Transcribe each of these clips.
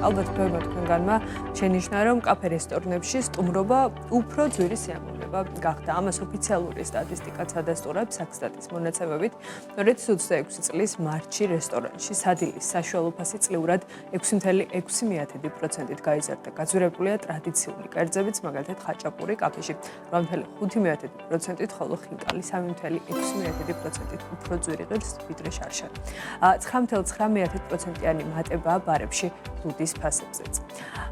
ალბათ ბევრმა თქვენგანმა შენიშნა, რომ კაფე რესტორნებში სტუმრობა უფრო ძვირი სიამოვნება გახდა. ამას ოფიციალური სტატისტიკაც ადასტურებს საქსტატის მონაცემებით. 2026 წლის მარტში რესტორანში სადილის საშუალო ფასი წლიურად 6.6%-ით გაიზარდა. გაძვირებულია ტრადიციული კერძებიც, მაგალითად ხაჭაპური კაფეში 8.5%-ით, ხოლო ხინკალი 3.6%-ით უფრო ძვირი ღირს ვიდრე შარშანი. 9.9%-იანი მატებაა ბარებში ლუდის ფასებზეც.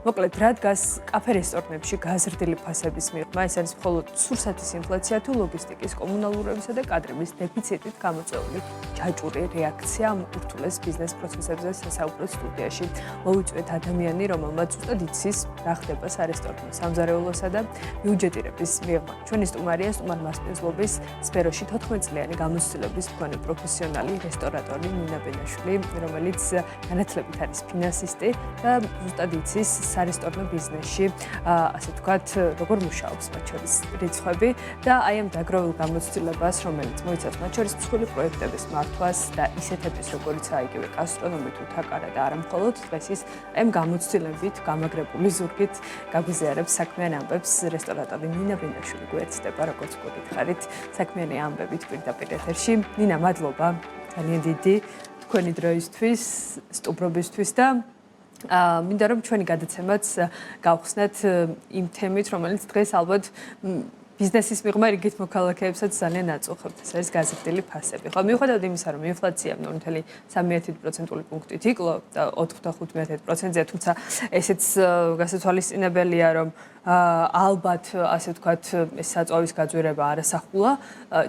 მოკლედ, რა დგას კაფე რესტორნებში გაზრდილი ფასების მიღმა, ეს არის მხოლოდ სურსათის ინფლაცია თუ ლოგისტიკის, კომუნალურებისა და კადრების დეფიციტით გამოწვეული ჯაჭვური რეაქცია ამ ურთულეს ბიზნეს პროცესებზე სასაუბრო სტუდიაში. მოვიწვიეთ ადამიანი, რომელმაც ზუსტად იცის, რა ხდება სარესტორნო სამზარეულოსა და ბიუჯეტირების მიღმა. ჩვენი სტუმარია სტუმარ მასპინძლობის სფეროში 14 წლიანი გამოცდილების მქონე პროფესიონალი რესტორატორი ნინა ბენაშვილი, რომელიც განათლებით არის ფინანსისტი და ზუსტად იცის სარესტორნო ბიზნესში, ასე ვთქვათ, როგორ მუშაობს მათ შორის რიცხვები და აი ამ დაგროვილ გამოცდილებას, რომელიც მოიცავს მათ შორის მსხვილი პროექტების მართვას და ისეთების, როგორიცაა იგივე გასტრონომი თუ თაკარა და არა მხოლოდ დღეს ის აი ამ გამოცდილებით გამაგრებული ზურგით გაგვიზიარებს საქმიან ამბებს რესტორატორი ნინა ბენაშვილი. გვერდდება, როგორც გითხარით, საქმიანი ამბებით პირდაპირ ეთერში. ნინა, მადლობა ძალიან დიდი თქვენი დროისთვის, სტუმრობისთვის და მინდა რომ ჩვენი გადაცემაც გავხსნათ იმ თემით, რომელიც დღეს ალბათ ბიზნესის მიღმა რიგით მოქალაქეებსაც ძალიან აწუხებთ. ეს არის გაზრდილი ფასები. ხო, მიუხედავად იმისა, რომ ინფლაცია 0.3%-ული პუნქტით იკლო და 4.5%-ია, თუმცა ესეც გასათვალისწინებელია, რომ ალბათ, ასე ვთქვათ, ეს საწვავის გაძვირება არასახულა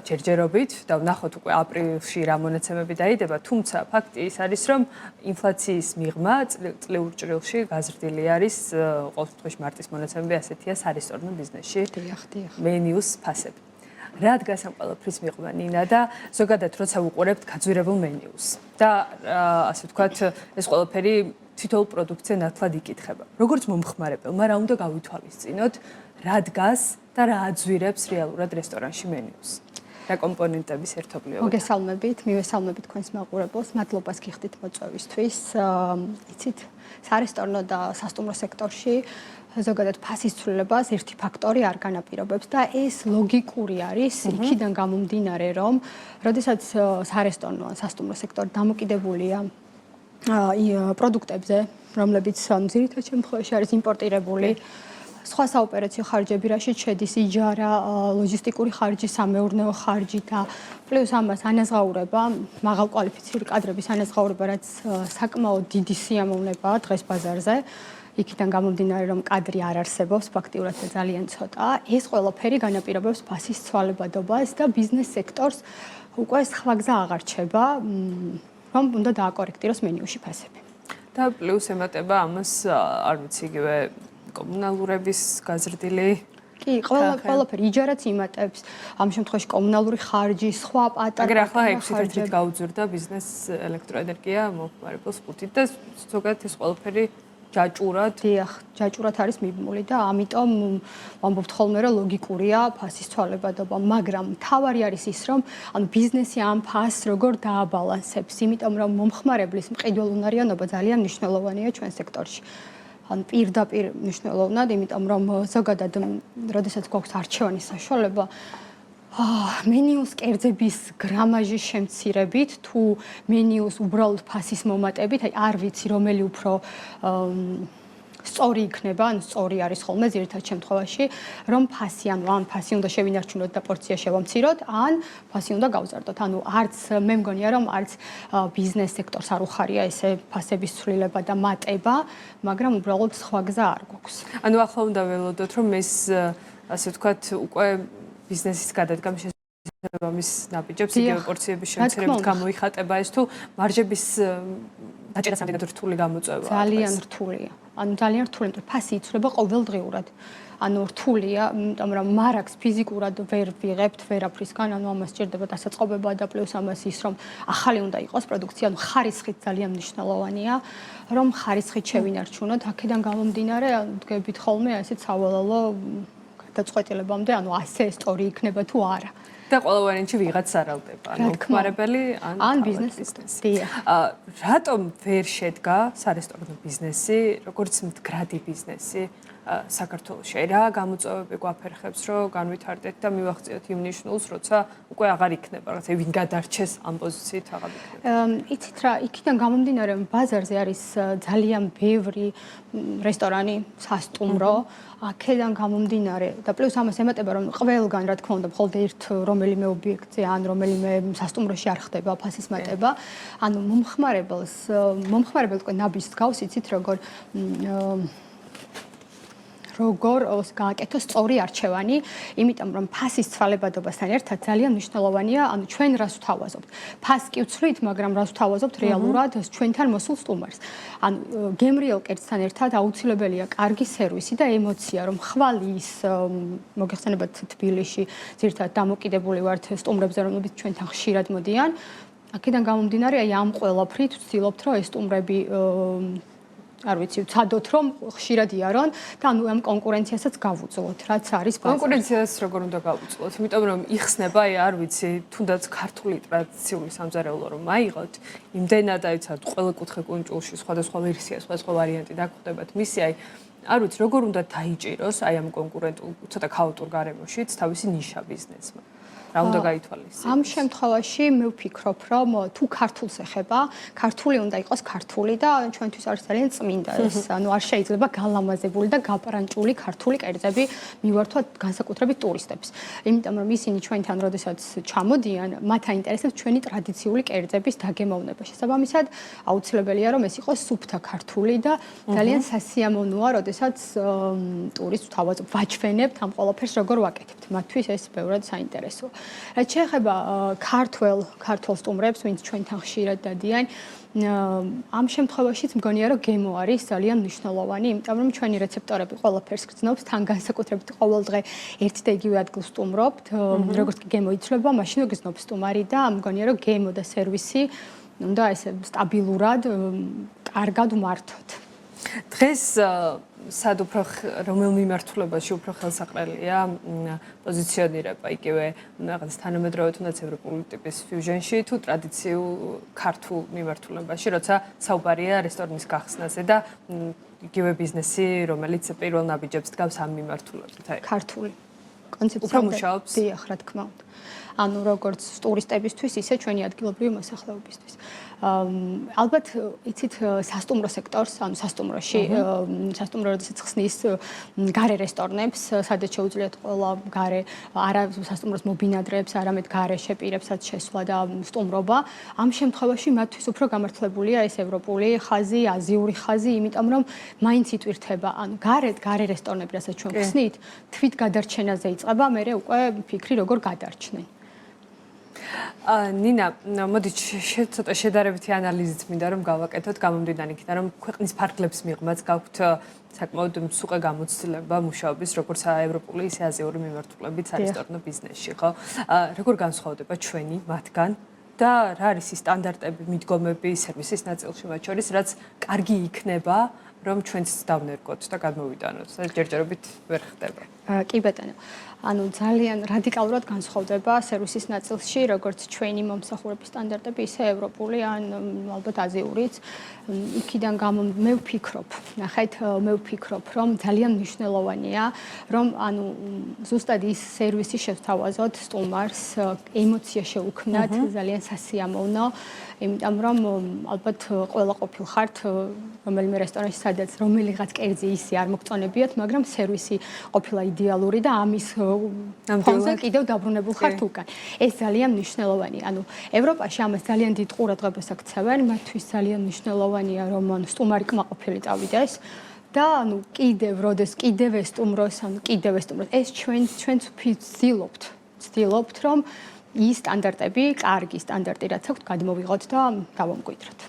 ჯერჯერობით და ვნახოთ უკვე აპრილში რა მონაცემები დაიდება, თუმცა ფაქტი ის არის, რომ ინფლაციის მიღმა წლიურ ჭრილში გაზრდილი არის, ყოველ შემთხვევაში მარტის მონაცემები ასეთია სარესტორნო ბიზნესში. მენიუს ფასები. რა დგას ამ ყველაფრის მიღმა ნინა და ზოგადად როცა ვუყურებთ გაძვირებულ მენიუს და ასე ვთქვათ, ეს ყველაფერი თითოეულ პროდუქტზე ნათლად იკითხება. როგორც მომხმარებელმა რა უნდა გავითვალისწინოთ, რა დგას და რა აძვირებს რეალურად რესტორანში მენიუს? რა კომპონენტების ერთობლიობა? მოგესალმებით, მივესალმებით თქვენს მაყურებელს, მადლობას გიხდით მოწვევისთვის. იცით, სარესტორნო და სასტუმრო სექტორში ზოგადად ფასის ცვლილებას ერთი ფაქტორი არ განაპირობებს და ეს ლოგიკური არის იქიდან გამომდინარე, რომ როდესაც სარესტორნო ან სასტუმრო სექტორი დამოკიდებულია პროდუქტებზე, რომლებიც ძირითად შემთხვევაში არის იმპორტირებული, სხვა საოპერაციო ხარჯები, რაშიც შედის იჯარა, ლოჯისტიკური ხარჯი, სამეურნეო ხარჯი და პლუს ამას ანაზღაურება, მაღალკვალიფიციური კადრების ანაზღაურება, რაც საკმაოდ დიდი სიამოვნებაა დღეს ბაზარზე. იქიდან გამომდინარე, რომ კადრი არ არსებობს, ფაქტიურად ძალიან ცოტა. ეს ყველაფერი განაპირობებს ფასის ცვალებადობას და ბიზნეს სექტორს უკვე სხვა გზა აღარ რჩება, რომ უნდა დააკორექტიროს მენიუში ფასები. და პლუს ემატება ამას, არ ვიცი, იგივე კომუნალურების გაზრდილი. კი, ყველაფერი იჯარაც იმატებს, ამ შემთხვევაში კომუნალური ხარჯი, სხვა პატარა. მაგრამ ახლა 6%-ით გაუძვირდა ბიზნეს ელექტროენერგია მომხმარებელს 5-ით და ზოგადად ეს ყველაფერი ჯაჭურად. დიახ, ჯაჭურად არის მიბმული და ამიტომ ვამბობთ ხოლმე, რომ ლოგიკურია ფასის ცვალებადობა, მაგრამ მთავარი არის ის, რომ ანუ ბიზნესი ამ ფასს როგორ დააბალანსებს, იმიტომ რომ მომხმარებლის მყიდველუნარიანობა ძალიან მნიშვნელოვანია ჩვენ სექტორში. ან პირდაპირ მნიშვნელოვნად, იმიტომ რომ ზოგადად, როდესაც გვაქვს არჩევანის საშუალება, მენიუს კერძების გრამაჟის შემცირებით თუ მენიუს უბრალოდ ფასის მომატებით, აი არ ვიცი რომელი უფრო სწორი იქნება, ან სწორი არის ხოლმე ძირითად შემთხვევაში, რომ ფასი, ანუ ან ფასი უნდა შევინარჩუნოთ და პორცია შევამციროთ, ან ფასი უნდა გავზარდოთ. ანუ არც მე მგონია, რომ არც ბიზნეს სექტორს არ უხარია ესე ფასების ცვლილება და მატება, მაგრამ უბრალოდ სხვა გზა არ გვაქვს. ანუ ახლა უნდა ველოდოთ, რომ ეს ასე ვთქვათ, უკვე ბიზნესის გადადგამ შესაძლოა ამის ნაბიჯებს იგივე პორციების შემცირებით გამოიხატება ეს თუ მარჟების დაჭერა სამდენად რთული გამოწვევა. ძალიან რთულია. ანუ ძალიან რთული, იმიტომ ფასი იცვლება ყოველდღიურად. ანუ რთულია, იმიტომ რომ მარაგს ფიზიკურად ვერ ვიღებთ ვერაფრისგან, ანუ ამას სჭირდება დასაწყობება და პლუს ამას ის, რომ ახალი უნდა იყოს პროდუქცია, ანუ ხარისხით ძალიან მნიშვნელოვანია, რომ ხარისხით შევინარჩუნოთ. აქედან გამომდინარე, დგებით ხოლმე ასეთ სავალალო გადაწყვეტილებამდე, ანუ ასე სტორი იქნება თუ არა. და ყველა ვარიანტში ვიღაც არალდება, ანუ ხმარებელი ან ბიზნესი. დიახ. რატომ ვერ შედგა სარესტორანო ბიზნესი, როგორც მდგრადი ბიზნესი საქართველოში? რა გამოწვევები გვაფერხებს, რომ განვითარდეთ და მივახციოთ იმ ნიშნულს, როცა უკვე აღარ იქნება, რაღაცა ვინ გადარჩეს ამ პოზიციით აღარ იქნება. იცით რა, იქიდან გამომდინარე, ბაზარზე არის ძალიან ბევრი რესტორანი, სასტუმრო, აქედან გამომდინარე და პლუს ამას ემატება, რომ ყველგან, რა თქმა უნდა, მხოლოდ ერთ რომელიმე ობიექტზე ან რომელიმე სასტუმროში არ ხდება ფასის მატება. ანუ მომხმარებელს უკვე ნაბიჯს გავს, იცით როგორ გააკეთოს სწორი არჩევანი, იმიტომ რომ ფასის ცვალებადობასთან ერთად ძალიან მნიშვნელოვანია, ანუ ჩვენ რას ვთავაზობთ. ფასს კი ვცვლით, მაგრამ რას ვთავაზობთ რეალურად ჩვენთან მოსულ სტუმარს. ანუ გემრიელ კერძთან ერთად აუცილებელია კარგი სერვისი და ემოცია, რომ ხვალ ის მოგეხსენებათ თბილისში ძირითადად დამოკიდებული ვართ სტუმრებზე, რომლებიც ჩვენთან ხშირად მოდიან. აქედან გამომდინარე, აი ამ ყველაფრით ვცდილობთ, რომ ეს სტუმრები არ ვიცი, ვცადოთ, რომ ხშირად იარონ და ანუ ამ კონკურენციასაც გავუძლოთ, რაც არის ბაზარი. კონკურენციას როგორ უნდა გავუძლოთ? იმიტომ რომ იხსნება, აი არ ვიცი, თუნდაც ქართული ტრადიციული სამზარეულო რომ აიღოთ, იმდენად აი ცად ყველა კუთხე კუნჭულში სხვადასხვა ვერსია, სხვადასხვა ვარიანტი დაგხვდებათ. მისი აი არ ვიცი, როგორ უნდა დაიჭიროს აი ამ კონკურენტულ ცოტა ქაოტურ გარემოშიც თავისი ნიშა ბიზნესმა. რა უნდა გაითვალისწინოს? ამ შემთხვევაში მე ვფიქრობ, რომ თუ ქართულს ეხება, ქართული უნდა იყოს ქართული და ჩვენთვის არის ძალიან წმინდა ეს, ანუ არ შეიძლება გალამაზებული და გაპარანჭული ქართული კერძები მივართვათ განსაკუთრებით ტურისტებს. იმიტომ რომ ისინი ჩვენთან როდესაც ჩამოდიან, მათ აინტერესებს ჩვენი ტრადიციული კერძების დაგემოვნება. შესაბამისად, აუცილებელია რომ ეს იყოს სუფთა ქართული და ძალიან სასიამოვნოა, როდესაც ტურისტს ვთავაზობ, ვაჩვენებთ ამ ყველაფერს როგორ ვაკეთებთ. მათთვის ეს ბევრად საინტერესოა. რაც შეეხება ქართველ სტუმრებს, ვინც ჩვენთან ხშირად დადიან, ამ შემთხვევაშიც მგონია, რომ გემო არის ძალიან მნიშვნელოვანი, იმიტომ რომ ჩვენი რეცეპტორები ყველაფერს გრძნობს, თან განსაკუთრებით ყოველდღე ერთ და იგივე ადგილს სტუმრობთ, როგორც კი გემო იცვლება, მაშინ გრძნობს სტუმარი და მგონია, რომ გემო და სერვისი უნდა ესე სტაბილურად, კარგად ვმართოთ. დღეს სად უფრო რომელ მიმართულებაში უფრო ხელსაყრელია პოზიციონირება იგივე რაღაც თანამედროვე თუნდაც ევროპული ტიპის ფიუჟენში თუ ტრადიციულ ქართულ მიმართულებაში, როცა საუბარია რესტორნის გახსნაზე და იგივე ბიზნესი, რომელიც პირველ ნაბიჯებს დგავს ამ მიმართულებით. ქართული კონცეფცია. უფრო მუშაობს? დიახ, რა თქმა უნდა. ანუ როგორც ტურისტებისთვის, ისე ჩვენი ადგილობრივი მოსახლეობისთვის. ალბათ იცით სასტუმრო სექტორს, ანუ სასტუმროში, სასტუმრო როდესაც ხსნის გარე რესტორნებს, სადაც შეუძლიათ ყველა გარე არა სასტუმროს მობინადრებს, არამედ გარე შეპირებსაც შესვლა და სტუმრობა. ამ შემთხვევაში მათთვის უფრო გამართლებულია ეს ევროპული ხაზი, აზიური ხაზი, იმიტომ რომ მაინც იტვირთება, ანუ გარე რესტორნები, რასაც ჩვენ ხსნით, თვით გადარჩენაზე იწყება, მერე უკვე ფიქრი როგორ გადარჩნენ. ნინა, მოდი ცოტა შედარებითი ანალიზით მინდა რომ გავაკეთოთ გამომდინარე იქიდან რომ ქვეყნის ფარგლებს მიღმაც გაქვთ საკმაოდ მსუყე გამოცდილება მუშაობის როგორც ევროპული ისე აზიური მიმართულებით სარესტორნო ბიზნესში, ხო? როგორ განსხვავდება ჩვენი მათგან და რა არის ის სტანდარტები, მიდგომები სერვისის ნაწილში მათ შორის, რაც კარგი იქნება რომ ჩვენც დავნერგოთ და გადმოვიტანოთ და ჯერჯერობით ვერ ხდება. კი ბატონო. ანუ ძალიან რადიკალურად განსხვავდება სერვისის ნაწილში, როგორც ჩვენი მომსახურების სტანდარტები, ისე ევროპული ან ალბათ აზიურიც. იქიდან მე ვფიქრობ, ნახეთ, რომ ძალიან მნიშვნელოვანია, რომ ანუ ზუსტად ის სერვისი შევთავაზოთ სტუმარს, ემოცია შევუქმნათ, ძალიან სასიამოვნო, იმიტომ რომ ალბათ ყველა ყოფილხართ რომელიმე რესტორანში, სადაც რომელიღაც კერძი ისე არ მოგწონებიათ, მაგრამ სერვისი ყოფილა იდეალური და ამის ფონზე კიდევ დაბრუნებულ ხართ უკან. ეს ძალიან მნიშვნელოვანია. ანუ ევროპაში ამას ძალიან დიდ ყურადღებას აქცევენ, მათთვის ძალიან მნიშვნელოვანია, რომ სტუმარი კმაყოფილი წავიდეს და ანუ კიდევ ეს სტუმროს, ეს ჩვენც ვცდილობთ, რომ ის სტანდარტები, კარგი სტანდარტი რაც აქვთ, გადმოვიღოთ და დავამკვიდროთ.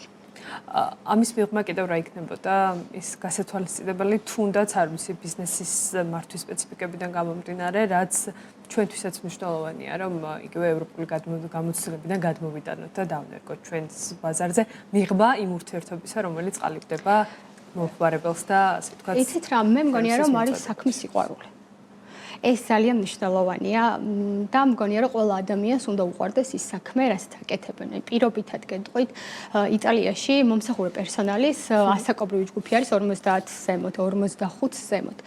ამის მიღმა კიდევ რა იქნებოდა ის გასათვალისწინებელი თუნდაც არ ვიცი ბიზნესის მართვის სპეციფიკებიდან გამომდინარე, რაც ჩვენთვისაც მნიშვნელოვანია, რომ იგივე ევროპული გამოცდილებიდან გადმოვიტანოთ და დავნერგოთ ჩვენს ბაზარზე მიღმა იმ ურთიერთობისა, რომელიც ყალიბდება მომხმარებელს და ასე ვთქვათ. იცით რა, მე მგონია რომ არის საქმის სიყვარული. ეს ძალიან მნიშვნელოვანია და მგონია რომ ყველა ადამიანს უნდა უყვარდეს ის საქმე, რასაც აკეთებენ. პირობითად გეტყვით, იტალიაში მომსახურე პერსონალის ასაკობრივი ჯგუფი არის 50 ზემოთ, 45 ზემოთ.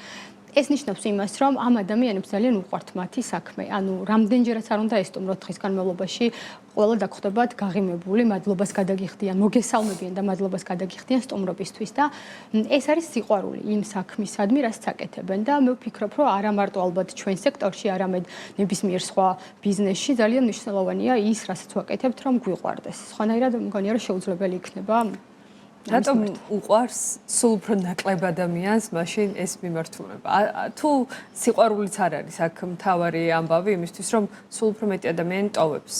ეს ნიშნავს იმას, რომ ამ ადამიანებს ძალიან უყვართ მათი საქმე. ანუ რამდენჯერაც არ უნდა ესტუმროთ დღის განმავლობაში, ყველა დაგხვდებათ გაღიმებული, მადლობას გადაგიხდიან, მოგესალმებიან და მადლობას გადაგიხდიან სტუმრობისთვის და ეს არის სიყვარული იმ საქმისადმი, რასაც აკეთებენ და მე ვფიქრობ, რომ არა მარტო ალბათ ჩვენ სექტორში, არამედ ნებისმიერ სხვა ბიზნესში ძალიან მნიშვნელოვანია ის, რასაც ვაკეთებთ, რომ გვიყვარდეს. სხვანაირად მგონია, რომ შეუძლებელი იქნება რატომ უყვარს სულ უფრო ნაკლებ ადამიანს მაშინ ეს მიმართულება? თუ სიყვარულიც არ არის აქ მთავარი ამბავი იმისთვის, რომ სულ უფრო მეტი ადამიანი ტოვებს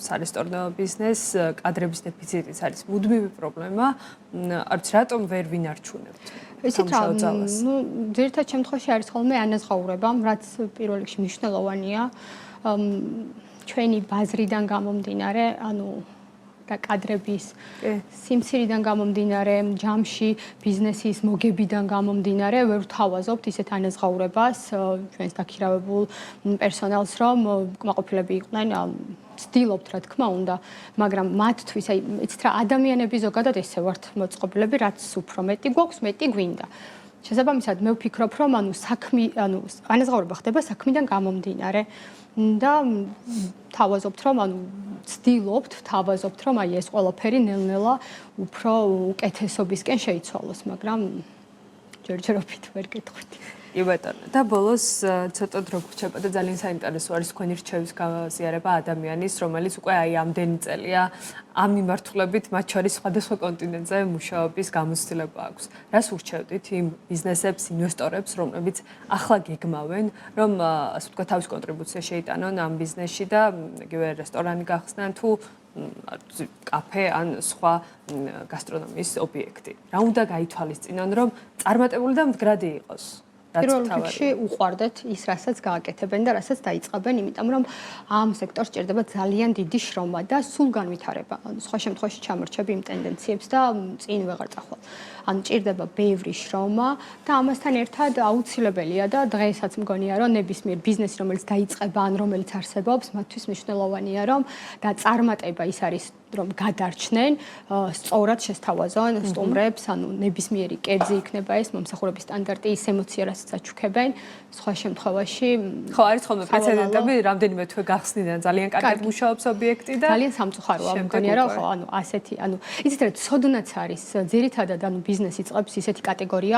სარესტორნო ბიზნესს, კადრების დეფიციტიც არის მუდმივი პრობლემა. არ ვიცი, რატომ ვერ ვინარჩუნებთ? ისეთ რა, ძირითადად შემთხვევაში არის ხოლმე ანაზღაურება, რაც პირველ რიგში მნიშვნელოვანია. ჩვენი ბაზრიდან გამომდინარე, ანუ და კადრების სიმცირიდან გამომდინარე, ჯამში ბიზნესის მოგებიდან გამომდინარე, ვერ ვთავაზობთ ისეთ ანაზღაურებას ჩვენს დაქირავებულ პერსონალს, რომ კმაყოფილები იყვნენ, ვცდილობთ, რა თქმა უნდა, მაგრამ მათთვის, აი, იცით რა, ადამიანები ზოგადად ესე ვართ მოწყობილები, რაც უფრო მეტი გვაქვს, მეტი გვინდა. შესაბამისად, მე ვფიქრობ, რომ ანაზღაურება ხდება საქმიდან გამომდინარე და თავაზობთ, რომ ვცდილობთ, რომ აი ეს ყველაფერი ნელ-ნელა უფრო უკეთესობისკენ შეიცვალოს, მაგრამ ჯერჯერობით ვერ გეტყვით. კი ბატონო, და ბოლოს ცოტა დრო გრჩება და ძალიან საინტერესო არის თქვენი რჩევის გაზიარება ადამიანის, რომელიც უკვე აი ამდენი წელია ამ მიმართულებით, მათ შორის სხვადასხვა კონტინენტზე მუშაობის გამოცდილება აქვს. რას ურჩევდით იმ ბიზნესებს, ინვესტორებს, რომლებიც ახლა გეგმავენ, რომ ასე ვთქვათ, თავის კონტრიბუცია შეიტანონ ამ ბიზნესში და იგივე რესტორანი გახსნან თუ კაფე ან სხვა გასტრონომიის ობიექტი. რა უნდა გაითვალისწინონ, რომ წარმატებული და მდგრადი იყოს? პირველ რიგში უყვარდეთ ის, რასაც გააკეთებენ და რასაც დაიწყებენ, იმიტომ რომ ამ სექტორს ჭირდება ძალიან დიდი შრომა და სულ განვითარება. სხვა შემთხვევაში ჩამორჩები იმ ტენდენციებს და წინ ვეღარ წახვალ. ანუ ჭირდება ბევრი შრომა და ამასთან ერთად აუცილებელია და დღესაც მგონია, რომ ნებისმიერ ბიზნესი, რომელიც დაიწყება ან რომელიც არსებობს, მათთვის მნიშვნელოვანია, რომ და წარმატება ის არის, რომ გადარჩნენ, სწორად შესთავაზონ სტუმრებს, ანუ ნებისმიერი კერძი იქნება ეს მომსახურების სტანდარტი, ის ემოცია, რასაც აჩუქებენ, სხვა შემთხვევაში ხო, არის ხოლმე პრეცედენტები, რამდენიმე თვე გახსნიდან ძალიან კარგად მუშაობს ობიექტი და ძალიან სამწუხაროა, მგონია, რომ ხო, ანუ ასეთი, ანუ იცით რა, ცოდნაც არის, ძირითადად ანუ ბიზნესი იწყებს ისეთი კატეგორია,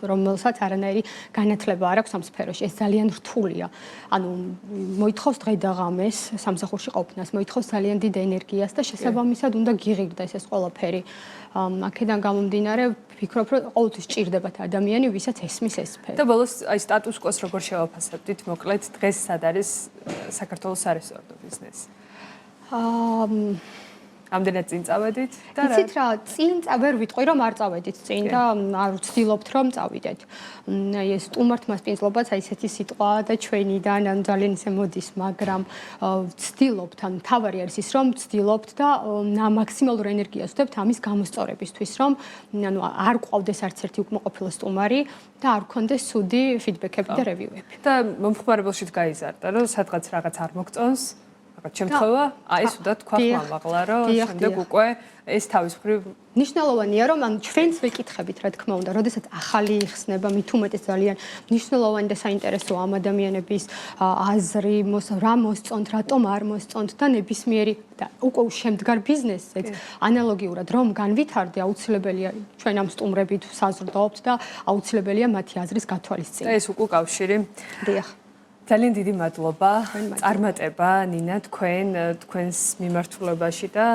რომელსაც არანაირი განათლება არ აქვს ამ სფეროში. ეს ძალიან რთულია. ანუ მოითხოვს დღე და ღამეს სამსახურში ყოფნას, მოითხოვს ძალიან დიდ ენერგიას და შესაბამისად უნდა გიღირდეს ეს ყველაფერი. აქედან გამომდინარე, ვფიქრობ, რომ ყოველთვის ჭირდებათ ადამიანი, ვისაც ესმის ეს სფერო. და ბოლოს აი სტატუს კვოს როგორ შევაფასებდით? მოკლედ, დღეს სად არის საქართველოს სარესტორნო ბიზნესი? ამდენად წინ წავედით და რა? იცით რა, წინ ვერ ვიტყვი რომ არ წავედით წინ და არ ვცდილობთ რომ წავიდეთ. აი ეს სტუმართ მასპინძლობაც აი ესეთი სიტყვა და ჩვენიდან ან ძალიან ისე მოდის, მაგრამ ვცდილობთ, ან თავარი არის ის რომ ვცდილობთ და მაქსიმალურ ენერგიას ვდებთ ამის გამოსწორებისთვის, რომ ანუ არ ყავდეს არც ერთი უკმაყოფილო სტუმარი და არ გქონდეს ცუდი ფიდბექები და რევიუები. და მომხმარებელშიც გაიზარდა, რომ სადღაც რაღაც არ მოგწონს. შემთხვევა, აი ეს უნდა თქვა ხმამაღლა, რომ შემდეგ უკვე ეს თავის მხრივ ნიშნულოვანია, რომ ანუ ჩვენც ვიკითხებით, რა თქმა უნდა, როდესაც ახალი იხსნება, მით უმეტეს ძალიან ნიშნულოვანი და საინტერესო ამ ადამიანების აზრი, რა მოსწონთ, რატომ არ მოსწონთ და ნებისმიერი და უკვე შემდგარ ბიზნესზეც ანალოგიურად რომ განვითარდე, აუცილებელია ჩვენ ამ სტუმრებით საზრდოობთ და აუცილებელია მათი აზრის გათვალისწინება. და ეს უკავშირი. დიახ. ძალიან დიდი მადლობა. წარმატება ნინა თქვენს მიმართულებაში და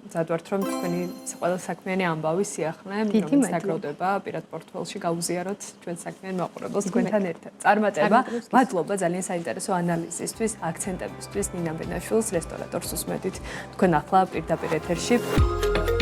მზადვართ რომ თქვენი ყველა საქმიანი ამბავი სიახლე რომელიც საგროვდება პირად პორტფელში გაუზიაროთ ჩვენ საქმიან მაყურებელს თქვენთან ერთად. წარმატება. მადლობა ძალიან საინტერესო ანალიზისთვის, აქცენტებისთვის ნინა ბენაშვილს, რესტორატორს უსმედით თქვენ ახლა პირდაპირ ეთერში.